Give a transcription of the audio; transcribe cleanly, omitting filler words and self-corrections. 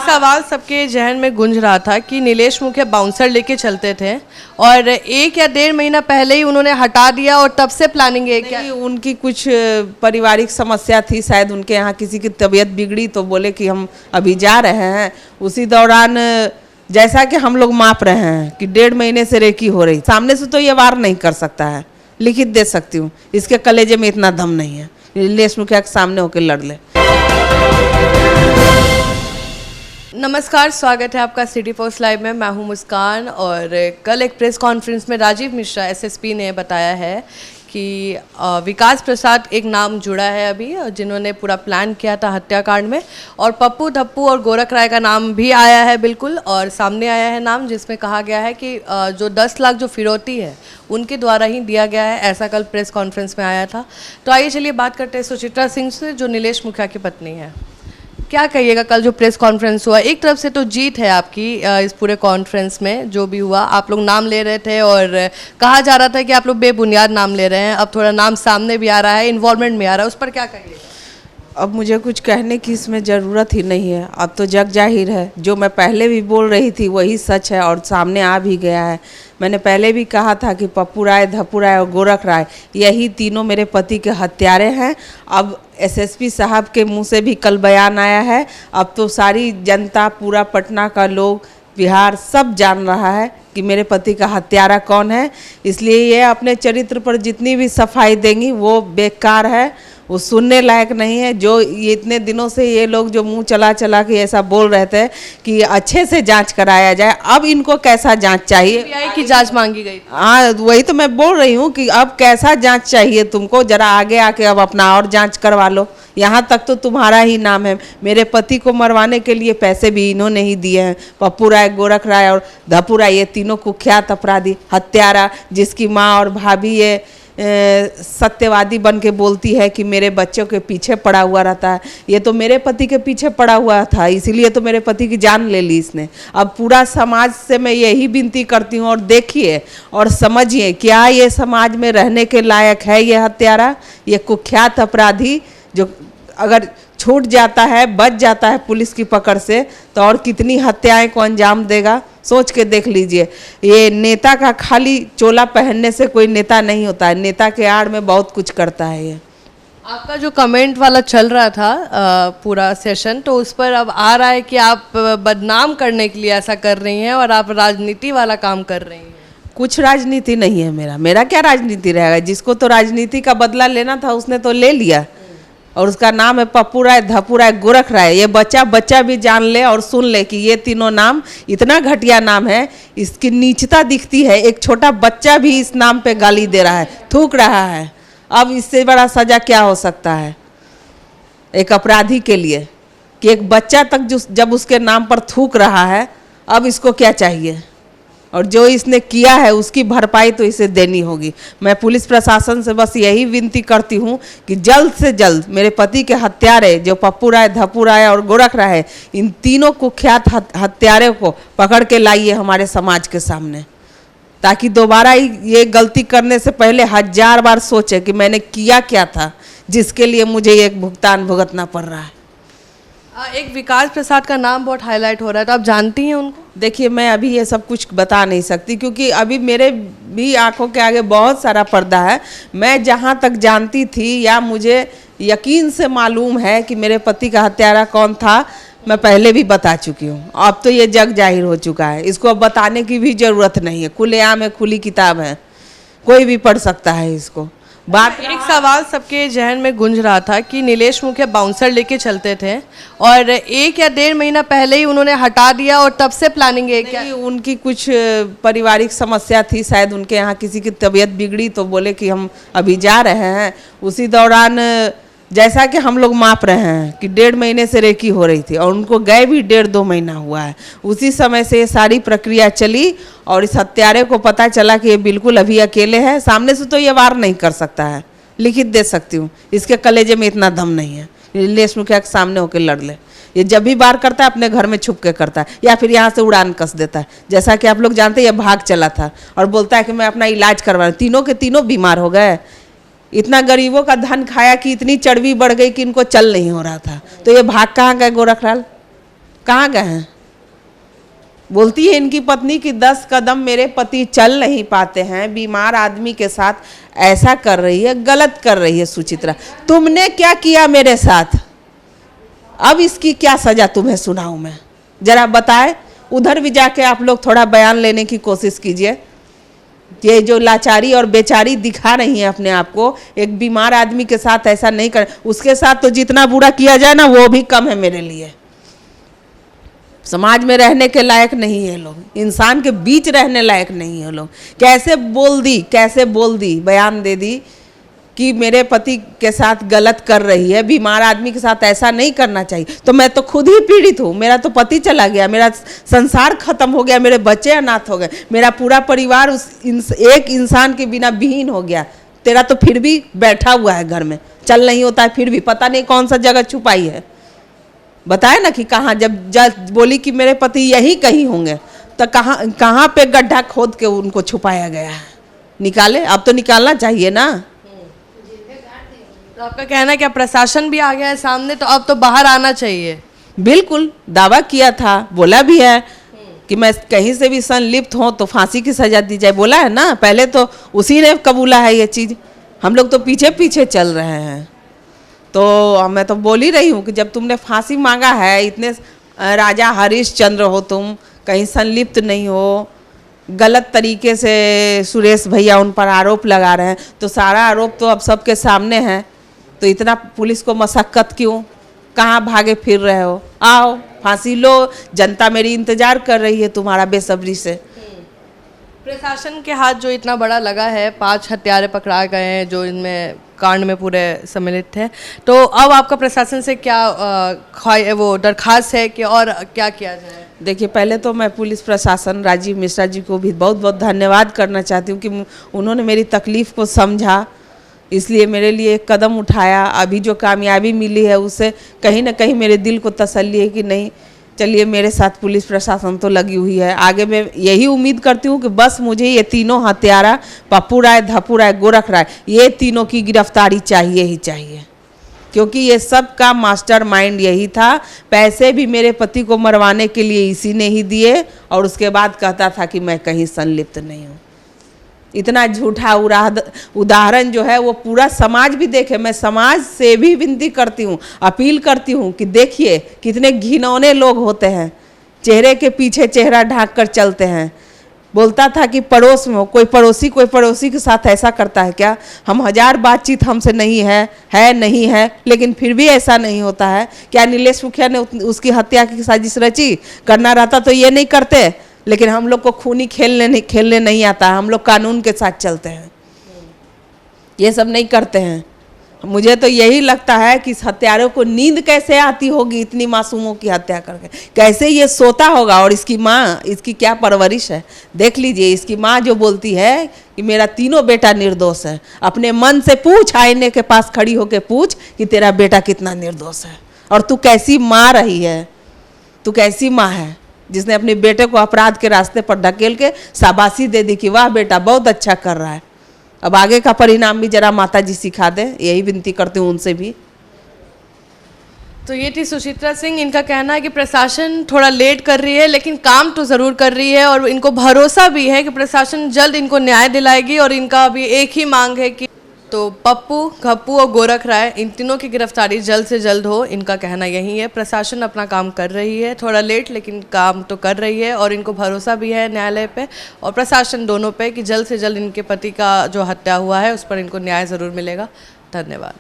सवाल सबके जहन में गूंज रहा था कि नीलेश मुखिया बाउंसर लेके चलते थे और 1 या 1.5 महीना पहले ही उन्होंने हटा दिया और तब से प्लानिंग है क्या? उनकी कुछ पारिवारिक समस्या थी, शायद उनके यहाँ किसी की तबीयत बिगड़ी तो बोले कि हम अभी जा रहे हैं। उसी दौरान जैसा कि हम लोग माप रहे हैं कि 1.5 महीने से रेकी हो रही, सामने से तो ये वार नहीं कर सकता है, लिखित दे सकती हूँ, इसके कलेजे में इतना दम नहीं है नीलेश मुखिया के सामने होकर लड़ ले। नमस्कार, स्वागत है आपका सिटी पोस्ट लाइव में। मैं हूं मुस्कान। और कल एक प्रेस कॉन्फ्रेंस में राजीव मिश्रा एसएसपी ने बताया है कि विकास प्रसाद एक नाम जुड़ा है अभी, जिन्होंने पूरा प्लान किया था हत्याकांड में, और पप्पू धप्पू और गोरख राय का नाम भी आया है बिल्कुल, और सामने आया है नाम जिसमें कहा गया है कि जो 10 लाख जो फिरौती है उनके द्वारा ही दिया गया है, ऐसा कल प्रेस कॉन्फ्रेंस में आया था। तो आइए चलिए बात करते हैं सुचित्रा सिंह से, जो नीलेश मुखिया की पत्नी है। क्या कहिएगा, कल जो प्रेस कॉन्फ्रेंस हुआ, एक तरफ से तो जीत है आपकी इस पूरे कॉन्फ्रेंस में, जो भी हुआ आप लोग नाम ले रहे थे और कहा जा रहा था कि आप लोग बेबुनियाद नाम ले रहे हैं, अब थोड़ा नाम सामने भी आ रहा है, इन्वॉल्वमेंट में आ रहा है, उस पर क्या कहिएगा? अब मुझे कुछ कहने की इसमें ज़रूरत ही नहीं है, अब तो जग जाहिर है, जो मैं पहले भी बोल रही थी वही सच है और सामने आ भी गया है। मैंने पहले भी कहा था कि पप्पू राय, धप्पू राय और गोरख राय यही तीनों मेरे पति के हत्यारे हैं। अब एसएसपी साहब के मुंह से भी कल बयान आया है, अब तो सारी जनता, पूरा पटना का लोग, बिहार सब जान रहा है कि मेरे पति का हत्यारा कौन है। इसलिए ये अपने चरित्र पर जितनी भी सफाई देंगी वो बेकार है, वो सुनने लायक नहीं है। जो ये इतने दिनों से ये लोग जो मुंह चला चला के ऐसा बोल रहे थे कि अच्छे से जांच कराया जाए, अब इनको कैसा जांच चाहिए? सीबीआई की जांच मांगी गई। हाँ, वही तो मैं बोल रही हूँ कि अब कैसा जांच चाहिए तुमको, जरा आगे आके अब अपना और जांच करवा लो। यहाँ तक तो तुम्हारा ही नाम है, मेरे पति को मरवाने के लिए पैसे भी इन्होंने ही दिए हैं। पप्पू राय, गोरख राय और धप्पू राय, ये तीनों कुख्यात अपराधी, हत्यारा, जिसकी माँ और भाभी ये सत्यवादी बन के बोलती है कि मेरे बच्चों के पीछे पड़ा हुआ रहता है। ये तो मेरे पति के पीछे पड़ा हुआ था, इसीलिए तो मेरे पति की जान ले ली इसने। अब पूरा समाज से मैं यही विनती करती हूँ, और देखिए और समझिए, क्या ये समाज में रहने के लायक है ये हत्यारा, ये कुख्यात अपराधी, जो अगर छूट जाता है, बच जाता है पुलिस की पकड़ से, तो और कितनी हत्याएं को अंजाम देगा, सोच के देख लीजिए। ये नेता का खाली चोला पहनने से कोई नेता नहीं होता है, नेता के आड़ में बहुत कुछ करता है ये। आपका जो कमेंट वाला चल रहा था पूरा सेशन, तो उस पर अब आ रहा है कि आप बदनाम करने के लिए ऐसा कर रही हैं और आप राजनीति वाला काम कर रही हैं। कुछ राजनीति नहीं है मेरा क्या राजनीति रहेगा? जिसको तो राजनीति का बदला लेना था उसने तो ले लिया, और उसका नाम है पप्पू राय, धप्पू राय, गोरख राय। ये बच्चा भी जान ले और सुन ले कि ये तीनों नाम इतना घटिया नाम है, इसकी नीचता दिखती है। एक छोटा बच्चा भी इस नाम पे गाली दे रहा है, थूक रहा है। अब इससे बड़ा सजा क्या हो सकता है एक अपराधी के लिए, कि एक बच्चा तक जब उसके नाम पर थूक रहा है, अब इसको क्या चाहिए? और जो इसने किया है उसकी भरपाई तो इसे देनी होगी। मैं पुलिस प्रशासन से बस यही विनती करती हूँ कि जल्द से जल्द मेरे पति के हत्यारे, जो पप्पू राय, धप्पू राय और गोरख राय है, इन तीनों कुख्यात हत्यारे को पकड़ के लाइए हमारे समाज के सामने, ताकि दोबारा ये गलती करने से पहले 1000 बार सोचे कि मैंने किया क्या था, जिसके लिए मुझे ये भुगतान भुगतना पड़ रहा है। एक विकास प्रसाद का नाम बहुत हाईलाइट हो रहा है, तो आप जानती हैं उनको? देखिए, मैं अभी ये सब कुछ बता नहीं सकती, क्योंकि अभी मेरे भी आंखों के आगे बहुत सारा पर्दा है। मैं जहाँ तक जानती थी या मुझे यकीन से मालूम है कि मेरे पति का हत्यारा कौन था, मैं पहले भी बता चुकी हूँ। अब तो ये जग जाहिर हो चुका है, इसको अब बताने की भी ज़रूरत नहीं है, खुलेआम है, खुली किताब है, कोई भी पढ़ सकता है इसको। बात एक सवाल सबके जहन में गूंज रहा था कि नीलेश मुखिया बाउंसर लेके चलते थे और 1 या 1.5 महीना पहले ही उन्होंने हटा दिया और तब से प्लानिंग है क्या? उनकी कुछ पारिवारिक समस्या थी, शायद उनके यहाँ किसी की तबीयत बिगड़ी तो बोले कि हम अभी जा रहे हैं। उसी दौरान जैसा कि हम लोग माप रहे हैं कि 1.5 महीने से रेकी हो रही थी और उनको गए भी 1.5-2 महीना हुआ है। उसी समय से ये सारी प्रक्रिया चली और इस हत्यारे को पता चला कि ये बिल्कुल अभी अकेले है, सामने से तो ये वार नहीं कर सकता है, लिखित दे सकती हूँ, इसके कलेजे में इतना दम नहीं है नीलेश मुखिया के सामने होकर लड़ ले। ये जब भी वार करता है अपने घर में छुप के करता है, या फिर यहाँ से उड़ान कस देता है। जैसा कि आप लोग जानते हैं, ये भाग चला था और बोलता है कि मैं अपना इलाज करवा, तीनों के तीनों बीमार हो गए। इतना गरीबों का धन खाया कि इतनी चर्बी बढ़ गई कि इनको चल नहीं हो रहा था। तो ये भाग कहाँ गए गोरखलाल? कहाँ गए हैं? बोलती है इनकी पत्नी कि 10 कदम मेरे पति चल नहीं पाते हैं, बीमार आदमी के साथ ऐसा कर रही है, गलत कर रही है। सुचित्रा, तुमने क्या किया मेरे साथ? अब इसकी क्या सजा तुम्हें सुनाऊं मैं, जरा बताए। उधर भी जाके आप लोग थोड़ा बयान लेने की कोशिश कीजिए। ये जो लाचारी और बेचारी दिखा रही है अपने आप को, एक बीमार आदमी के साथ ऐसा नहीं कर, उसके साथ तो जितना बुरा किया जाए ना वो भी कम है मेरे लिए। समाज में रहने के लायक नहीं है लोग, इंसान के बीच रहने लायक नहीं है लोग। कैसे बोल दी, बयान दे दी कि मेरे पति के साथ गलत कर रही है, बीमार आदमी के साथ ऐसा नहीं करना चाहिए। तो मैं तो खुद ही पीड़ित हूँ, मेरा तो पति चला गया, मेरा संसार खत्म हो गया, मेरे बच्चे अनाथ हो गए, मेरा पूरा परिवार उस एक इंसान के बिना विहीन हो गया। तेरा तो फिर भी बैठा हुआ है घर में, चल नहीं होता है, फिर भी पता नहीं कौन सा जगह छुपाई है। बताए ना कि कहाँ, जब बोली कि मेरे पति यही कहीं होंगे, तो कहाँ पे गड्ढा खोद के उनको छुपाया गया है? निकाले, अब तो निकालना चाहिए ना। तो आपका कहना है कि अब प्रशासन भी आ गया है सामने, तो अब तो बाहर आना चाहिए। बिल्कुल, दावा किया था, बोला भी है कि मैं कहीं से भी संलिप्त हूँ तो फांसी की सजा दी जाए, बोला है ना। पहले तो उसी ने कबूला है ये चीज़, हम लोग तो पीछे पीछे चल रहे हैं। तो मैं तो बोल ही रही हूँ कि जब तुमने फांसी मांगा है, इतने राजा हरिश्चंद्र हो तुम, कहीं संलिप्त नहीं हो, गलत तरीके से सुरेश भैया उन पर आरोप लगा रहे हैं, तो सारा आरोप तो अब सबके सामने है, तो इतना पुलिस को मशक्क़त क्यों? कहाँ भागे फिर रहे हो? आओ फांसी लो, जनता मेरी इंतजार कर रही है तुम्हारा बेसब्री से। प्रशासन के हाथ जो इतना बड़ा लगा है, 5 हत्यारे पकड़ा गए हैं जो इनमें कांड में पूरे सम्मिलित थे, तो अब आपका प्रशासन से क्या वो दरखास्त है कि और क्या किया जाए? देखिए, पहले तो मैं पुलिस प्रशासन राजीव मिश्रा जी को भी बहुत बहुत धन्यवाद करना चाहती हूँ कि उन्होंने मेरी तकलीफ़ को समझा, इसलिए मेरे लिए एक कदम उठाया। अभी जो कामयाबी मिली है उससे कहीं ना कहीं मेरे दिल को तसल्ली है कि नहीं, चलिए मेरे साथ पुलिस प्रशासन तो लगी हुई है। आगे मैं यही उम्मीद करती हूँ कि बस मुझे ये तीनों हत्यारा, पप्पू राय, धप्पू राय, गोरख राय, ये तीनों की गिरफ्तारी चाहिए ही चाहिए, क्योंकि ये सब का मास्टरमाइंड यही था। पैसे भी मेरे पति को मरवाने के लिए इसी ने ही दिए, और उसके बाद कहता था कि मैं कहीं संलिप्त नहीं हूँ। इतना झूठा उदाहरण जो है वो पूरा समाज भी देखे। मैं समाज से भी विनती करती हूँ, अपील करती हूँ कि देखिए कितने घिनौने लोग होते हैं, चेहरे के पीछे चेहरा ढांक कर चलते हैं। बोलता था कि पड़ोस में कोई पड़ोसी के साथ ऐसा करता है क्या? हम 1000 बातचीत हमसे नहीं है, लेकिन फिर भी ऐसा नहीं होता है क्या? नीलेश मुखिया ने उसकी हत्या की साजिश रची, करना रहता तो ये नहीं करते, लेकिन हम लोग को खूनी खेलने नहीं आता, हम लोग कानून के साथ चलते हैं, ये सब नहीं करते हैं। मुझे तो यही लगता है कि इस हत्यारों को नींद कैसे आती होगी इतनी मासूमों की हत्या करके, कैसे ये सोता होगा। और इसकी माँ, इसकी क्या परवरिश है देख लीजिए। इसकी माँ जो बोलती है कि मेरा तीनों बेटा निर्दोष है, अपने मन से पूछ, आईने के पास खड़ी होकर पूछ कि तेरा बेटा कितना निर्दोष है, और तू कैसी माँ रही है, तू कैसी माँ है जिसने अपने बेटे को अपराध के रास्ते पर ढकेल के शाबाशी दे दी कि वाह बेटा बहुत अच्छा कर रहा है। अब आगे का परिणाम भी जरा माता जी सिखा दें, यही विनती करती हूँ उनसे भी। तो ये थी सुचित्रा सिंह। इनका कहना है कि प्रशासन थोड़ा लेट कर रही है, लेकिन काम तो ज़रूर कर रही है, और इनको भरोसा भी है कि प्रशासन जल्द इनको न्याय दिलाएगी। और इनका अभी एक ही मांग है कि तो पप्पू, घप्पू और गोरख राय, इन तीनों की गिरफ्तारी जल्द से जल्द हो। इनका कहना यही है। प्रशासन अपना काम कर रही है, थोड़ा लेट लेकिन काम तो कर रही है, और इनको भरोसा भी है न्यायालय पे और प्रशासन दोनों पे कि जल्द से जल्द इनके पति का जो हत्या हुआ है उस पर इनको न्याय ज़रूर मिलेगा। धन्यवाद।